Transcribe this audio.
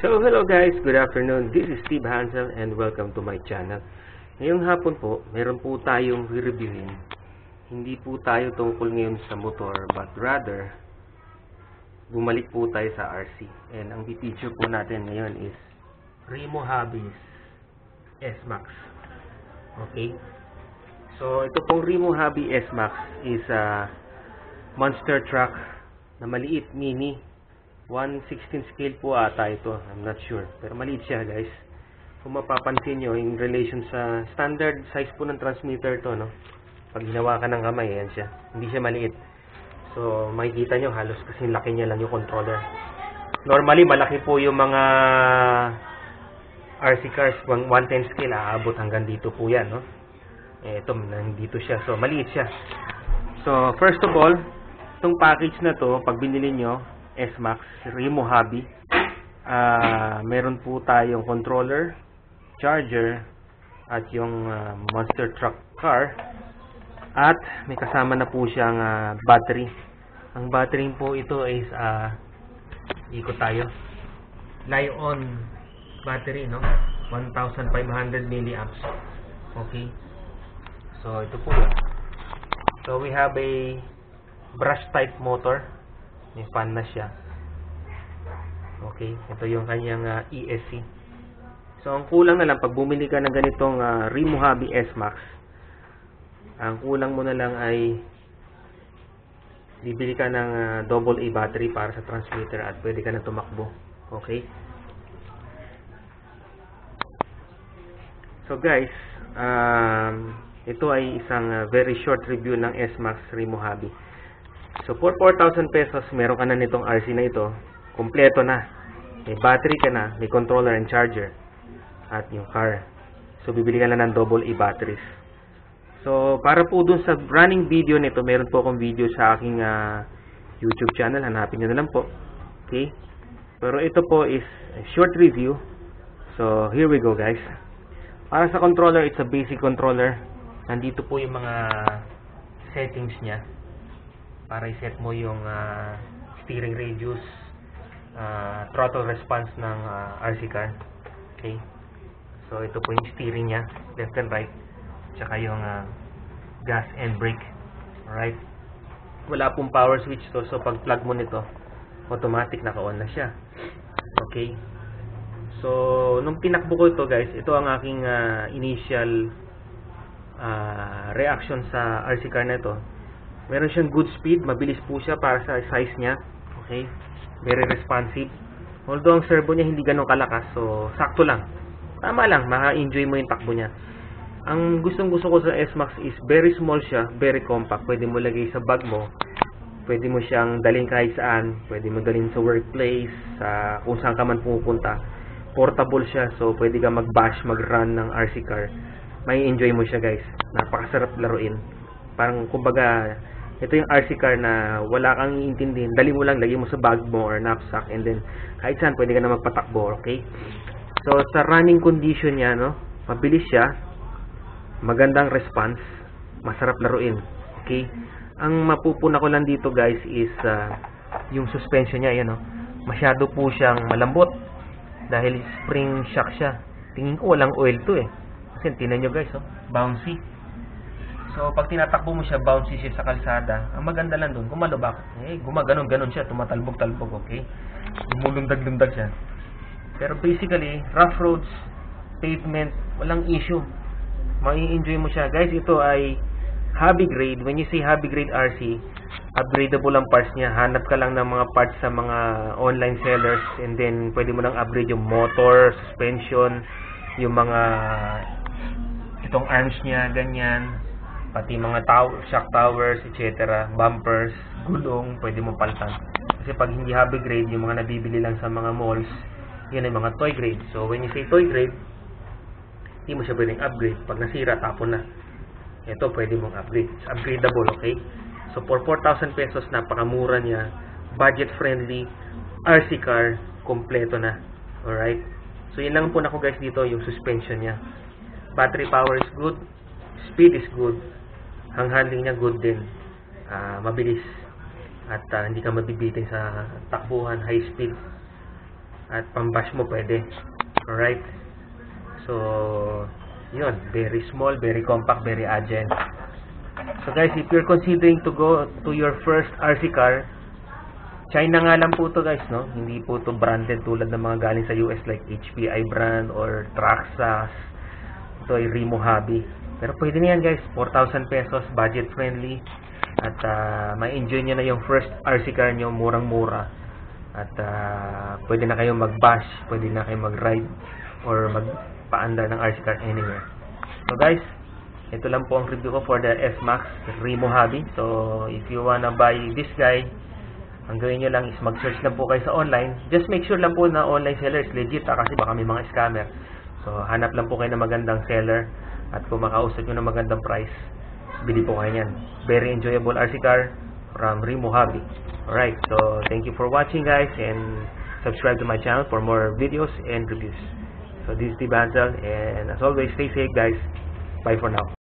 So hello guys, good afternoon. This is Steve Hansel and welcome to my channel. Ngayong hapon po, meron po tayong reviewin. Hindi po tayo tungkol ngayon sa motor, but rather bumalik po tayo sa RC. And ang feature po natin ngayon is Remo Hobbies S-Max. Okay? So ito pong Remo Hobby S-Max is a monster truck na maliit, mini. 1/16 scale po ata ito. I'm not sure. Pero maliit siya guys. Kung mapapansin nyo, in relation sa standard size po ng transmitter to, no? Pag hinawakan ng kamay, yan siya. Hindi siya maliit. So, makikita nyo, halos kasi laki niya lang yung controller. Normally, malaki po yung mga RC cars, 110 scale, aabot hanggang dito po yan, no? Ito, nandito siya. So, maliit siya. So, first of all, itong package na to, pag binili nyo, S-Max, Remo Hobby, meron po tayong controller, charger, at yung monster truck car, at may kasama na po siyang battery. Ang battery po ito is ikot tayo, Li-on battery, no? 1500 milliamps. Okay, so ito po yun. So we have a brush type motor. May fan na siya. Okay, ito yung kanyang ESC. So ang kulang na lang pag bumili ka ng ganitong Remo Hobby S-Max, ang kulang mo na lang ay bibili ka ng AA battery para sa transmitter at pwede ka na tumakbo. Okay? So guys, ito ay isang very short review ng S-Max Remo Hobby. So for 4,000 pesos, meron ka na nitong RC na ito. Kompleto na. May battery ka na, may controller and charger, at yung car. So bibili ka na ng AA batteries. So para po dun sa running video nito, meron po akong video sa aking YouTube channel. Hanapin nyo na lang po. Okay? Pero ito po is a short review. So here we go guys. Para sa controller, it's a basic controller. Nandito po yung mga settings niya para i-set mo yung steering radius, throttle response ng RC car. Okay? So ito po yung steering niya, left and right, tsaka yung gas and brake. Alright? Wala pong power switch to, so pag plug mo nito, automatic naka-on na siya. Okay? So nung tinakbo ko ito guys, ito ang aking initial reaction sa RC car na ito. Meron siyang good speed, mabilis po siya para sa size niya. Okay? Very responsive. Although ang servo niya hindi ganun kalakas, so sakto lang. Tama lang, maka-enjoy mo yung takbo niya. Ang gustong-gusto ko sa S-Max is very small siya, very compact. Pwede mo lagay sa bag mo. Pwede mo siyang dalhin kahit saan. Pwede mo dalhin sa workplace, sa kung saan ka man pupunta. Portable siya, so pwede ka mag-bash, mag-run ng RC car. May enjoy mo siya guys. Napakasarap laruin. Parang kumbaga, ito yung RC car na wala kang iintindihin. Dali mo lang, lagay mo sa bag mo or knapsack, and then kahit saan pwede ka na magpatakbo. Okay? So sa running condition niya, no, mabilis siya, magandang response, masarap laruin. Okay? Ang mapupuna ko lang dito guys is yung suspension niya, yan, no? Masyado po siyang malambot dahil spring shock siya. Tingin ko walang oil to eh. Kasi tingnan nyo guys, oh, bouncy. So pag tinatakbo mo siya, bouncy siya sa kalsada. Ang maganda lang doon, kung malubak, gumaganon-ganon siya, tumatalbog-talbog. Okay? Lumulundag-lundag siya. Pero basically, rough roads, pavement, walang issue. Mai-enjoy mo siya. Guys, ito ay hobby grade. When you say hobby grade RC, upgradable ang parts niya. Hanap ka lang ng mga parts sa mga online sellers, and then pwede mo lang upgrade yung motor, suspension, yung mga itong arms niya, ganyan, pati mga shock towers, etc., bumpers, gulong, pwede mo palitan. Kasi pag hindi hobby grade, yung mga nabibili lang sa mga malls, yun ay mga toy grade. So when you say toy grade, hindi mo siya pwedeng upgrade. Pag nasira, tapon na. Ito pwede mong upgrade. It's upgradable, okay? So for 4,000 pesos, napakamura niya, budget friendly, RC car, kompleto na. Alright? So yun lang po na ko guys dito, yung suspension niya. Battery power is good, speed is good, ang handling niya good din, mabilis, at hindi ka mabibitin sa takbuhan, high speed. At pambash mo pwede. Alright. So, yun. Very small, very compact, very agile. So guys, if you're considering to go to your first RC car, China nga lang po to guys, no? Hindi po to branded tulad ng mga galing sa US like HPI brand or Traxxas. Ito ay Remo Hobby. Pero pwede na yan guys, 4,000 pesos, budget friendly. At may enjoy nyo na yung first RC car nyo, murang-mura. At pwede na kayong mag-bash, pwede na kayong mag-ride or magpaandar ng RC car anywhere. So guys, ito lang po ang review ko for the S-Max Remo Hobby. So if you wanna buy this guy, ang gawin nyo lang is mag-search lang po kayo sa online. Just make sure lang po na online seller is legit kasi baka may mga scammer. So hanap lang po kayo ng magandang seller at kung makausap nyo ng magandang price, bili po kayo yan. Very enjoyable RC car from Remo Hobby. Alright, so thank you for watching guys and subscribe to my channel for more videos and reviews. So this is Steve Hansel and as always, stay safe guys. Bye for now.